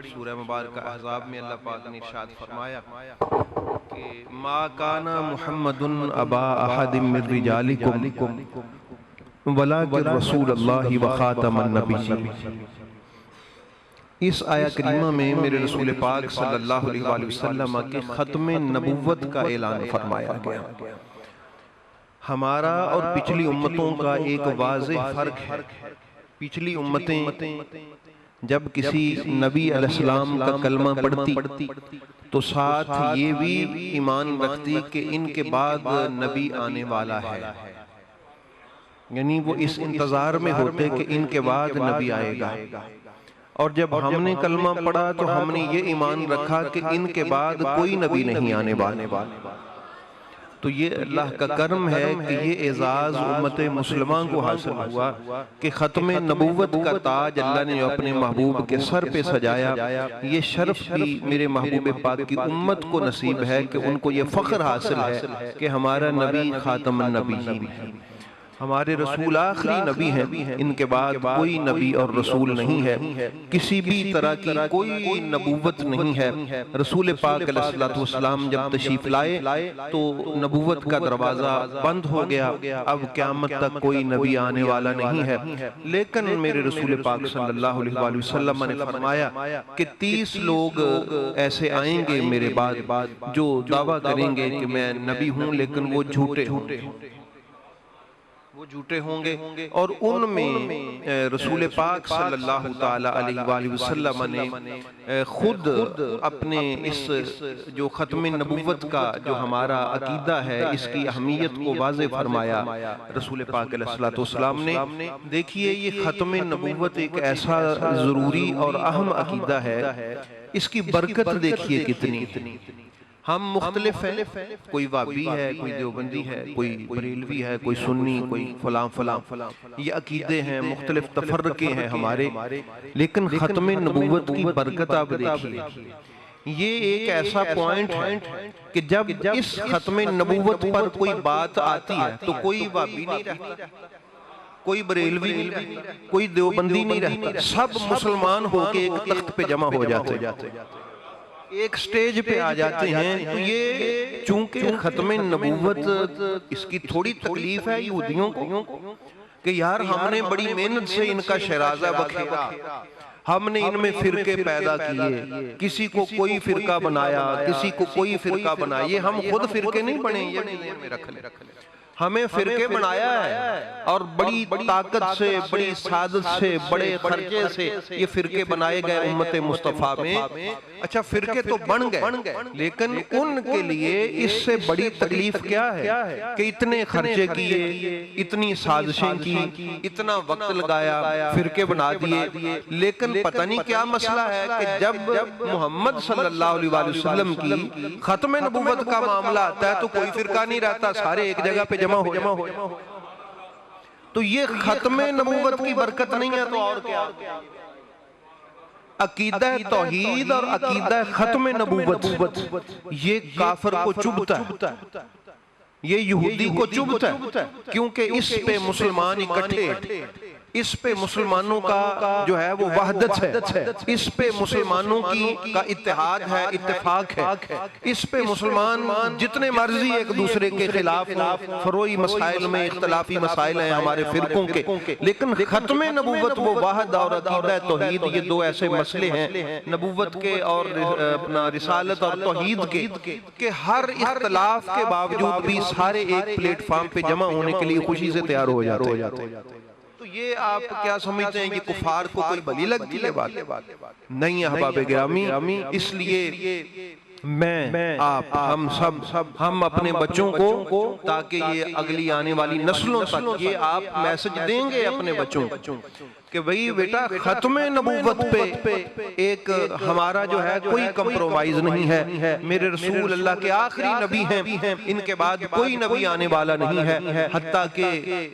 सूरह मुबारक अहज़ाब में अल्लाह पाक ने इरशाद फरमाया कि मा काना मुहम्मदुन अबा अहदिम मिर रिजालिकुम वलाकिन रसूलुल्लाहि व खातमन नबिय्यीन। इस आया करीमा में मेरे रसूल पाक सल्लल्लाहु अलैहि वसल्लम के ख़त्म नबुव्वत का ऐलान फरमाया गया। हमारा और पिछली उम्मतों का एक वाज़ेह फ़र्क है। पिछली उम्मतें जब किसी नबी अलैहिस्सलाम का कलमा पढ़ती तो साथ ये भी ईमान रखती कि इनके बाद नबी आने वाला है, यानी वो इस इंतज़ार में होते कि इनके बाद नबी आएगा। और जब हमने कलमा पढ़ा तो हमने ये ईमान रखा कि इनके बाद कोई नबी नहीं आने वाला। तो ये अल्लाह का करम है कि ये एजाज़ उम्मत मुसलमा को हासिल हुआ कि ख़त्म नबुव्वत का ताज अल्लाह ने अपने महबूब के सर पे सजाया। ये शर्फ भी मेरे महबूब पाक की उम्मत को नसीब है कि उनको ये फ़ख्र हासिल है कि हमारा नबी ख़ातमुन नबिय्यीन है, हमारे रसूल आखिरी नबी हैं, इनके बाद कोई नबी और रसूल नहीं है, किसी भी तरह की कोई नबूवत नहीं है। रसूल पाक अलैहिस्सलातु वस्सलाम जब तशरीफ लाए तो नबूवत का दरवाज़ा बंद हो गया, अब क़यामत तक कोई नबी आने वाला नहीं है। लेकिन मेरे रसूल पाक सल्लल्लाहु अलैहि वसल्लम ने फरमाया कि 30 लोग ऐसे आएंगे मेरे बाद जो दावा करेंगे कि मैं नबी हूँ, लेकिन वो झूठे होंगे और उनमें रसूल पाक सल्लल्लाहु ताला अलैहि वसल्लम ने खुद अपने इस जो ख़त्म नबुव्वत का जो हमारा अकीदा है इसकी अहमियत को वाज़े फरमाया रसूल पाक अलैहिस्सलातु वस्सलाम ने। देखिए, ये ख़त्म नबुव्वत एक ऐसा ज़रूरी और अहम अकीदा है, इसकी बरकत देखिए कितनी। हम मुख्तलिफ हैं, कोई वाबी है, कोई देवबंदी है, कोई बरेलवी है, कोई सुन्नी, कोई फलां, ये अकीदे हैं, मुख्तलिफ तफर्रके हैं हमारे। लेकिन ख़त्म नबुव्वत की बरकत आप देखिए, ये एक ऐसा पॉइंट है कि जब इस ख़त्म नबुव्वत पर कोई बात आती है तो कोई वाबी नहीं रहता, कोई बरेलवी नहीं रहता, कोई देवबंदी नहीं रहता, सब मुसलमान होके एक तख्त पे जमा हो जाते, एक स्टेज पे आ जाते हैं। तो ये चूंकि ख़त्म नबुव्वत इसकी थोड़ी तकलीफ है यहूदियों को कि यार हमने बड़ी मेहनत से इनका शराजा बखेरा, हमने इनमें फिरके पैदा किए, किसी को कोई फिरका बनाया, किसी को कोई फिरका बनाया। ये हम खुद फिरके नहीं बने, ये रख ले, हमें फिरके बनाया है और बड़ी ताकत से, बड़ी सादत से, बड़े खर्चे से ये फिरके बनाए गए उम्मत मुस्तफ़ा में। अच्छा, फिरके तो बन गए, लेकिन उनके लिए इससे बड़ी तकलीफ क्या है कि इतने खर्चे किए, इतनी साजिशें की, इतना वक्त लगाया, फिरके बना दिए, लेकिन पता नहीं क्या मसला है कि जब मोहम्मद सल्लल्लाहु अलैहि वसल्लम की ख़त्म नबुव्वत का मामला आता है तो कोई फिरका नहीं रहता, सारे एक जगह पे जमा हो। तो ये ख़त्म नबुव्वत की बरकत नहीं है तो और क्या? अकीदा तौहीद और अकीदा ख़त्म नबुव्वत ये काफिर को चुभता है, ये यहूदी को चुभता है, क्योंकि इस पे मुसलमान इकट्ठे, इस पे मुसलमानों का जो है वो वहदत है, इस पे मुसलमानों का इत्तेहाद है, इत्तेफाक है, इस पे मुसलमान जितने मर्जी एक दूसरे के खिलाफ फरोई मसाइल में इख्तलाफी मसाइल हैं हमारे फिरकों के, लेकिन ख़त्म नबुव्वत वो वाहद और अकीदा तौहीद, ये दो ऐसे मसले हैं नबुव्वत के और अपना रिसालत और तौहीद के हर इख्तलाफ के बावजूद भी सारे एक प्लेटफॉर्म पे जमा होने के लिए खुशी से तैयार हो जाते हैं। ये आप क्या समझते हैं कि कुफार को कोई भली लगती है बात? नहीं है अहबाब गिरामी। इसलिए मैं आप हम अपने बच्चों को, ताकि ये अगली आने वाली नस्लों तक ये आप मैसेज देंगे अपने बच्चों को कि भाई बेटा, ख़त्म नबुव्वत पे एक हमारा जो है कोई कंप्रोमाइज नहीं है। मेरे रसूल अल्लाह के आखिरी नबी हैं, इनके बाद कोई नबी आने वाला नहीं है। हत्ता के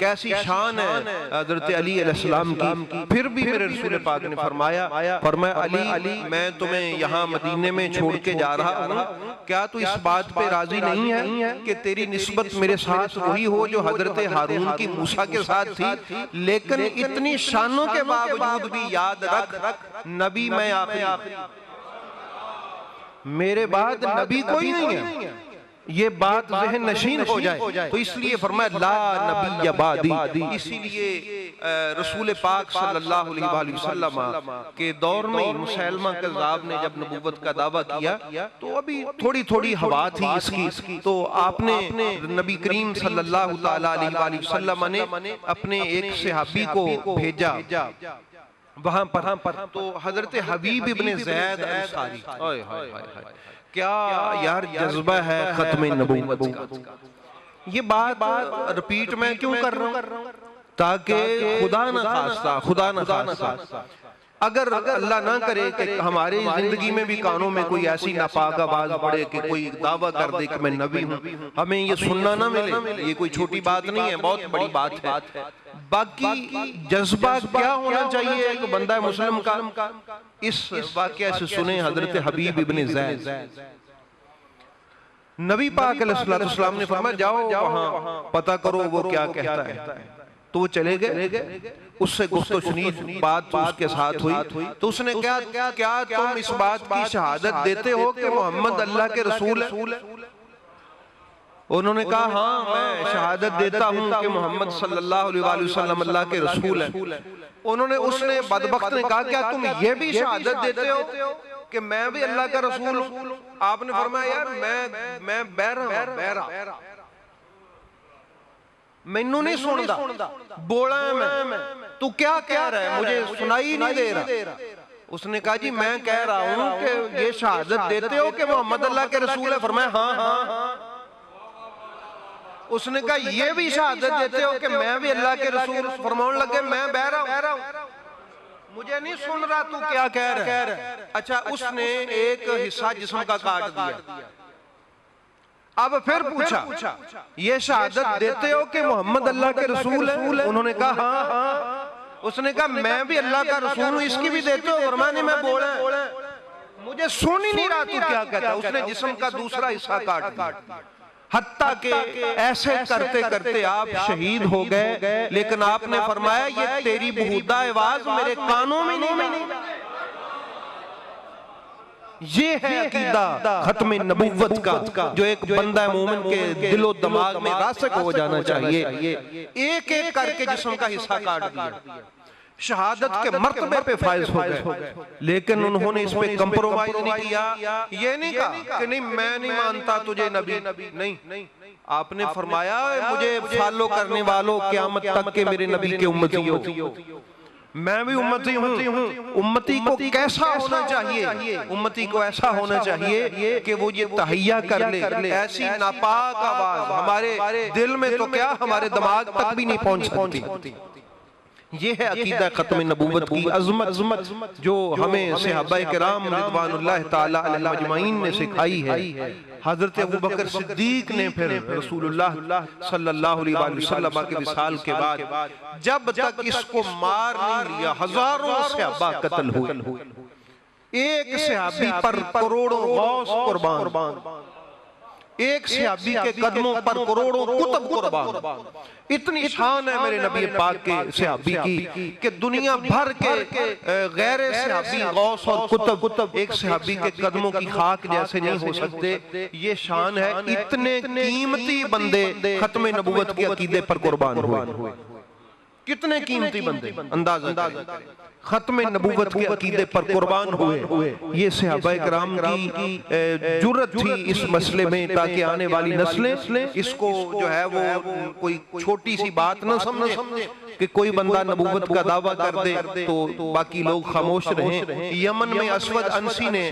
कैसी शान है हज़रत अली अलैहिस्सलाम की, फिर भी मेरे रसूल पाक ने फरमाया अली, मैं तुम्हें यहाँ मदीने में छोड़ के जा रहा हूँ, क्या तू इस बात पे राजी नहीं है कि तेरी निस्बत मेरे साथ वही हो जो हज़रत हारून की मूसा के साथ थी, लेकिन इतनी शान निशानों के बावजूद भी याद रख, नबी मैं आखिरी, मेरे बाद नबी कोई नहीं है, ये बात ज़हन नशीन हो जाए। तो इसलिए फरमाया ला नबी बादी। इसीलिए रसूल पाक सल्लल्लाहु अलैहि वसल्लम के दौर में मुसैलमा कज़्ज़ाब ने जब नबूवत का दावा किया तो अभी थोड़ी थोड़ी हवा थी इसकी, तो आपने नबी करीम सल्लल्लाहु ताला अलैहि वसल्लम ने अपने एक सहाबी को भेजा वहां पर, तो हजरत हबीब इब्ने ज़ैद अंसारी, क्या यार जज्बा है खत्म नबूवत का। ये बात रिपीट मैं क्यों कर रहा हूं, ताकि खुदा न खास्ता अगर अल्लाह ना करे कि हमारी जिंदगी में भी कानों में कोई ऐसी नापाक आवाज पड़े कि कोई दावा कर दे कि मैं नबी हूं, हमें ये सुनना ना मिले, ये कोई छोटी बात नहीं है, बहुत बड़ी बात है। बाकी जज्बा क्या होना चाहिए एक बंदा मुस्लिम का, इस वाकया से सुने हजरत हबीब इब्ने ज़ैद। नबी पाक अलैहिस्सलाम ने फरमाया जाओ वहां पता करो वो क्या कहता है। तो वो चले गए, उससे गुफ्तगू सुनी, बात उसके साथ हुई। तो उसने क्या तुम इस बात की शहादत देते हो कि मोहम्मद अल्लाह के रसूल है? उन्होंने कहा हाँ मैं शहादत देता हूँ कि मोहम्मद सल्लल्लाहु अलैहि वसल्लम अल्लाह के रसूल है। उसने बदबख्त ने कहा क्या तुम ये भी शहादत देते हो कि मैं भी अल्लाह का रसूल हूँ? आपने फरमाया यार मैं बहरा मैनू नहीं सुनता, बोला मैं, तू क्या कह रहा है, मुझे सुनाई नहीं दे रहा। उसने कहा जी मैं कह रहा हूं कि ये शहादत देते हो कि मोहम्मद अल्लाह के रसूल है? फरमाया हाँ। उसने कहा ये भी शहादत देते हो कि मैं भी अल्लाह के रसूल? फरमाने लगे मैं बहरा हूं, मुझे नहीं सुन रहा, तू क्या कह रहा है? अच्छा, उसने एक हिस्सा जिस्म का काट दिया। अब फिर पूछा ये शहादत देते हो कि मोहम्मद अल्लाह के रसूल है? उन्होंने कहा हाँ। उसने कहा मैं भी अल्लाह का रसूल हूँ, इसकी भी देते हो? फरमाया मैं बोला मुझे सुन ही नहीं रहा तू क्या कहता। उसने जिस्म का दूसरा हिस्सा काट दिया, हत्ता के ऐसे करते करते आप शहीद हो गए। लेकिन आपने फरमाया ये तेरी बेहुदा आवाज मेरे कानों में नहीं। ये है अकीदा खत्म नबूवत का, जो एक बंदा मोमिन के दिलो दिमाग में रासिक हो जाना चाहिए। एक एक करके जिस्म का हिस्सा काट दिया, शहादत के मर्तबे पे फाइज हो गए, लेकिन उन्होंने इस पे कंप्रोमाइज नहीं किया। ये नहीं कहा कि नहीं मैं नहीं मानता तुझे नबी, नहीं। आपने फरमाया मुझे फॉलो करने वालों क़यामत तक के मेरे नबी के उम्मती हो, मैं भी उम्मती हूँ। उम्मती को कैसा होना चाहिए? उम्मती को ऐसा होना चाहिए कि वो ये तहैया कर ले, ऐसी नापाक आवाज हमारे दिल में तो क्या हमारे दिमाग तक भी नहीं पहुंच सकती। ये है अकीदा खत्म नबूवत की अज़मत जो हमें सहाबाए किराम रिज़वानुल्लाह ताला अलैहिम अजमईन ने सिखाई है। हजरत अबू बकर सिद्दीक ने फिर रसूलुल्लाह सल्लल्लाहु अलैहि वसल्लम के विसाल के बाद जब तक इसको मार नहीं लिया, हजारों सहाबा कत्ल हुए। एक सहाबी पर करोड़ों गौस कुर्बान, एक सहाबी के कदमों पर करोड़ों कुतुब कुर्बान। इतनी शान है मेरे नबी पाक के सहाबी की कि दुनिया भर के गैर सहाबी गौस और कुतुब एक सहाबी के कदमों की खाक जैसे नहीं हो सकते। ये शान है। इतने कीमती बंदे खत्म नबूवत के अकीदे पर कुर्बान हुए। कितने कीमती बंदे अंदाजा खत्म नबूवत के अकीदे पर कुर्बान हुए। ये सहाबाए किराम की जुर्रत थी इस मसले में, ताकि आने वाली नस्लें इसको जो है वो कोई छोटी सी बात ना समझे कि कोई बंदा नबूवत का दावा कर दे तो बाकी लोग खामोश रहें। यमन में असवद अंसी ने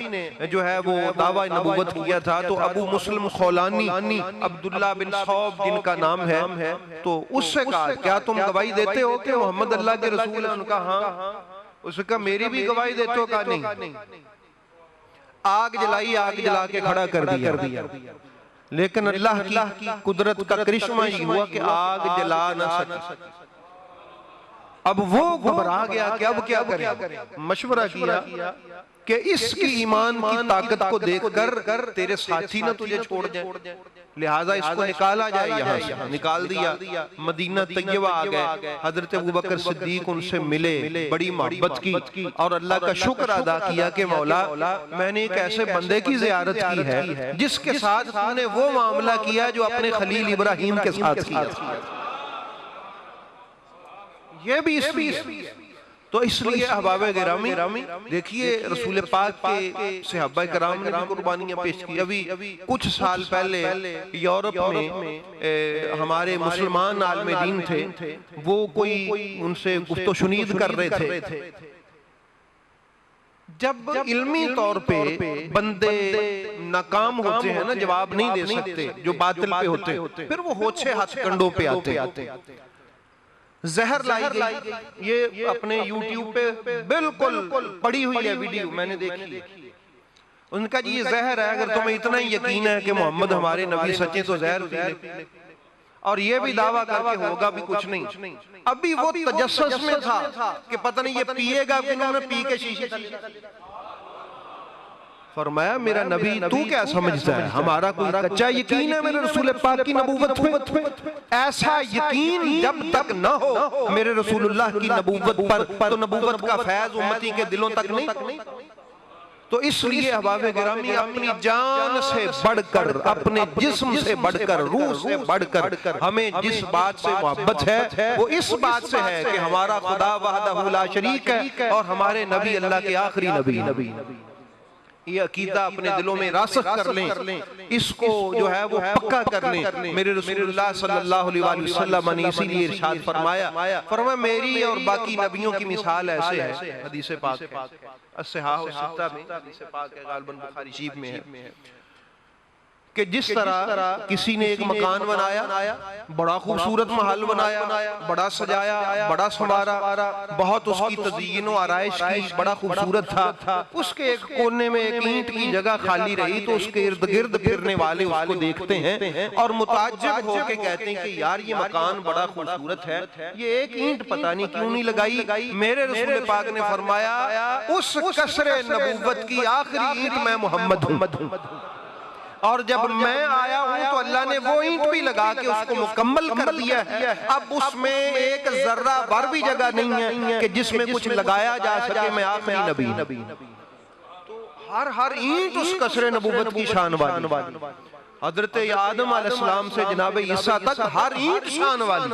जो है वो दावा नबूवत किया था, तो अबू मुस्लिम खौलानी अब्दुल्ला बिन सौब जिनका नाम है, तो उससे कहा क्या तुम गवाही देते हो कि मोहम्मद अल्लाह के रसूल है? उनका हाँ। उसने कहा मेरी भी गवाही देते हो? कहा नहीं। आग जलाई, आग जला के खड़ा कर दिया। लेकिन अल्लाह की कुदरत का करिश्मा ही हुआ कि आग जला न सकी। अब वो घबरा गया कि अब क्या करे। मशवरा किया कि इसकी ईमान की ताकत को देखकर तेरे साथी ना तुझे छोड़ जाए, लिहाजा इसको निकाला जाए। यहाँ से निकाल दिया, मदीना तैयबा आ गए। हजरत अबू बकर सिद्दीक उनसे मिले, बड़ी मोहब्बत की और अल्लाह का शुक्र अदा किया कि मौला मैंने एक ऐसे बंदे की ज़ियारत की है जिसके साथ तूने वो मामला किया जो अपने खलील इब्राहिम के साथ किया। ये भी इसलिए तो इसलिए अहबाब गिरामी देखिए रसूल पाक के सहाबा किराम ने भी कुर्बानियां पेश की। अभी कुछ साल पहले यूरोप में हमारे मुसलमान आलम दीन थे, वो कोई उनसे गुफ्तो शुनीद कर रहे थे। जब इल्मी तौर पे बंदे नाकाम होते हैं ना, जवाब नहीं दे सकते जो बातिल पे होते, फिर वो होछे हथकंडों पे आते। जहर लाई गई, ये अपने YouTube पे बिल्कुल पड़ी हुई है वीडियो, मैंने देखी। उनका जी ये जहर है, अगर तुम्हें इतना ही यकीन है कि मोहम्मद हमारे नबी सच्चे तो जहर पी ले, और ये भी दावा करके होगा भी कुछ नहीं। अभी वो तजस्सुस में था कि पता नहीं ये पिएगा कि उन्होंने पी के शीशे। फरमाया मेरा नबी तू क्या समझता है, हमारा कोई कच्चा यकीन है मेरे रसूल पाक की नबूवत पे? ऐसा यकीन जब तक न हो मेरे रसूलुल्लाह की नबूवत पर, तो नबूवत का फैज उम्मती के दिलों तक नहीं। तो इसलिए अहबाब गिरामी अपनी जान से बढ़कर, अपने जिस्म से बढ़कर, रूह से बढ़कर हमें जिस बात से मोहब्बत है वो इस बात से है कि हमारा खुदा वहदहू ला शरीक है और हमारे नबी अल्लाह के आखिरी नबी। ये अकीदा अपने दिलों में रासख कर लें, इसको जो है वो पक्का कर लें। मेरे रसूलुल्लाह सल्लल्लाहु अलैहि वसल्लम ने इसीलिए इरशाद फरमाया मेरी और बाकी नबियों की मिसाल ऐसे है। हदीस पाक है, अस्सहाह सित्ता में हदीस पाक है, गालिबन बुखारी शरीफ में है कि जिस तरह किसी ने एक मकान बनाया, बड़ा खूबसूरत महल बनाया, बड़ा सजाया, बड़ा संवारा, बहुत उसकी तज़यीन और आराइश की, बड़ा खूबसूरत था। उसके एक कोने में एक ईंट की जगह खाली रही तो उसके इर्द गिर्द फिरने वाले उसको देखते हैं और मुताज्जिब होके कहते हैं कि यार ये मकान बड़ा खूबसूरत है, ये एक ईंट पता नहीं क्यों नहीं लगाई। मेरे रसूल पाक ने फरमाया उस कसरे नबूवत की आखिरी ईंट मैं मोहम्मद हूं, और जब मैं आया हूं तो अल्लाह ने वो ईंट भी लगा के उसको मुकम्मल कर दिया है। अब उसमें एक जर्रा भर भी जगह नहीं है कि जिसमें कुछ लगाया जा सके, मैं आखिरी नबी। तो हर ईंट उस कसरे नबूवत की शान वाली। हजरत आदम अलैहिस्सलाम से जनाब ईसा तक हर ईंट शान वाली,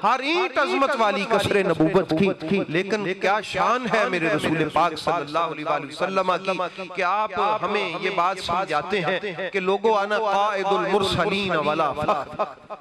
हर ईंट अजमत वाली कसरे नबूवत की। लेकिन क्या शान है मेरे रसूल पाक सल्लल्लाहु अलैहि वसल्लम की कि आप हमें ये बात समझाते हैं कि लोगों आना काइदुल मुरसलीन वला फख्र,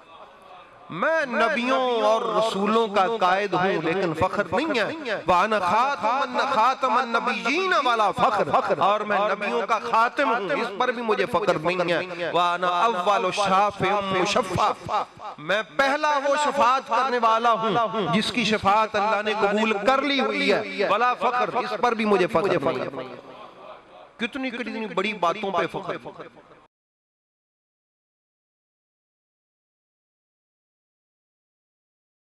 मैं नबियों और रसूलों का कायद हूँ लेकिन फख्र नहीं है। वाना खातमन नबिय्यीन वाला फख्र, और मैं नबियों का खातिम हूँ, इस पर भी मुझे फख्र नहीं है। वाना अव्वलु शाफ़िउम मुशफ़्फ़ा, मैं पहला वो शफाअत करने वाला हूँ जिसकी शफाअत अल्लाह ने कबूल कर ली हुई है। वाला फख्र, इस पर भी मुझे फख्र नहीं है। कितनी बड़ी बातों पे फख्र।